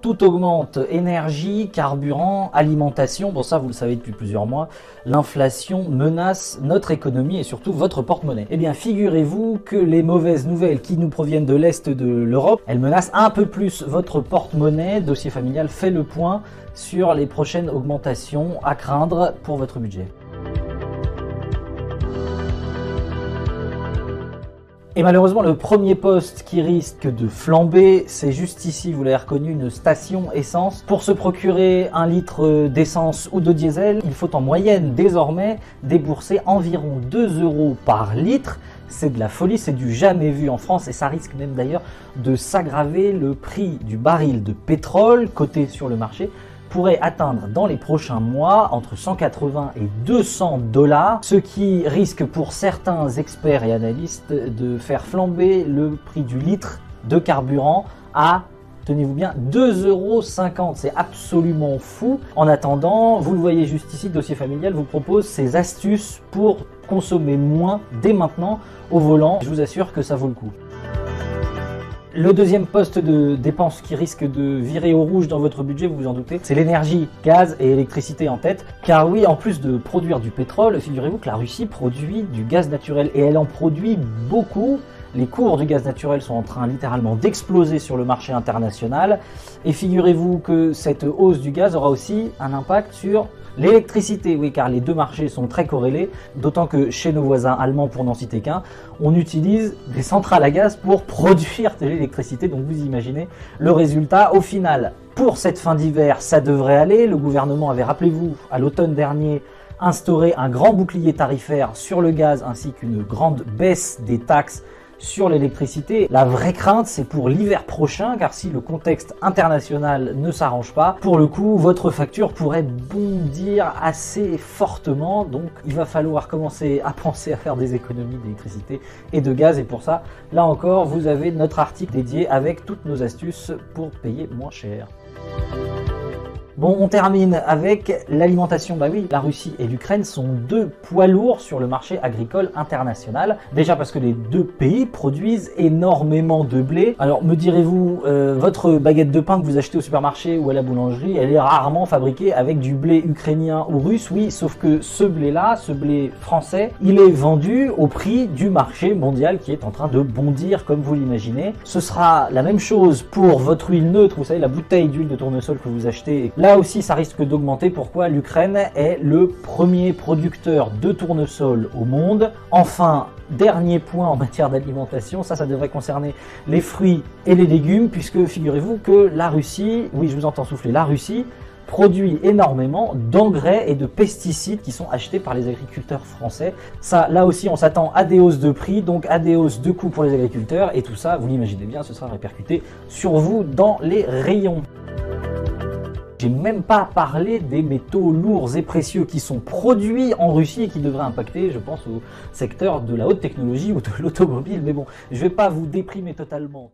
tout augmente, énergie, carburant, alimentation. Bon, ça vous le savez depuis plusieurs mois, l'inflation menace notre économie et surtout votre porte-monnaie. Eh bien, figurez-vous que les mauvaises nouvelles qui nous proviennent de l'Est de l'Europe, elles menacent un peu plus votre porte-monnaie. Dossier familial fait le point sur les prochaines augmentations à craindre pour votre budget. Et malheureusement, le premier poste qui risque de flamber, c'est juste ici, vous l'avez reconnu, une station essence. Pour se procurer un litre d'essence ou de diesel, il faut en moyenne désormais débourser environ 2 € par litre. C'est de la folie, c'est du jamais vu en France et ça risque même d'ailleurs de s'aggraver. Le prix du baril de pétrole coté sur le marché pourrait atteindre dans les prochains mois entre 180 et 200 $, ce qui risque pour certains experts et analystes de faire flamber le prix du litre de carburant à, tenez-vous bien, 2,50 €. C'est absolument fou. En attendant, vous le voyez juste ici, Dossier familial vous propose ces astuces pour consommer moins dès maintenant au volant. Je vous assure que ça vaut le coup. Le deuxième poste de dépense qui risque de virer au rouge dans votre budget, vous vous en doutez, c'est l'énergie, gaz et électricité en tête. Car oui, en plus de produire du pétrole, figurez-vous que la Russie produit du gaz naturel et elle en produit beaucoup. Les cours du gaz naturel sont en train littéralement d'exploser sur le marché international. Et figurez-vous que cette hausse du gaz aura aussi un impact sur l'électricité, oui, car les deux marchés sont très corrélés, d'autant que chez nos voisins allemands, pour n'en citer qu'un, on utilise des centrales à gaz pour produire de l'électricité, donc vous imaginez le résultat. Au final, pour cette fin d'hiver, ça devrait aller. Le gouvernement avait, rappelez-vous, à l'automne dernier, instauré un grand bouclier tarifaire sur le gaz ainsi qu'une grande baisse des taxes sur l'électricité. La vraie crainte, c'est pour l'hiver prochain, car si le contexte international ne s'arrange pas, pour le coup, votre facture pourrait bondir assez fortement. Donc, il va falloir commencer à penser à faire des économies d'électricité et de gaz. Et pour ça, là encore, vous avez notre article dédié avec toutes nos astuces pour payer moins cher. Bon, on termine avec l'alimentation. Bah oui, la Russie et l'Ukraine sont deux poids lourds sur le marché agricole international. Déjà parce que les deux pays produisent énormément de blé. Alors me direz-vous, votre baguette de pain que vous achetez au supermarché ou à la boulangerie, elle est rarement fabriquée avec du blé ukrainien ou russe. Oui, sauf que ce blé-là, ce blé français, il est vendu au prix du marché mondial qui est en train de bondir comme vous l'imaginez. Ce sera la même chose pour votre huile neutre, vous savez, la bouteille d'huile de tournesol que vous achetez. Là aussi, ça risque d'augmenter. Pourquoi? L'Ukraine est le premier producteur de tournesol au monde. Enfin, dernier point en matière d'alimentation, ça devrait concerner les fruits et les légumes, puisque figurez-vous que la Russie, oui, je vous entends souffler, la Russie produit énormément d'engrais et de pesticides qui sont achetés par les agriculteurs français. Ça, là aussi, on s'attend à des hausses de prix, donc à des hausses de coûts pour les agriculteurs, et tout ça, vous l'imaginez bien, ce sera répercuté sur vous dans les rayons. J'ai même pas parlé des métaux lourds et précieux qui sont produits en Russie et qui devraient impacter, je pense, au secteur de la haute technologie ou de l'automobile. Mais bon, je vais pas vous déprimer totalement.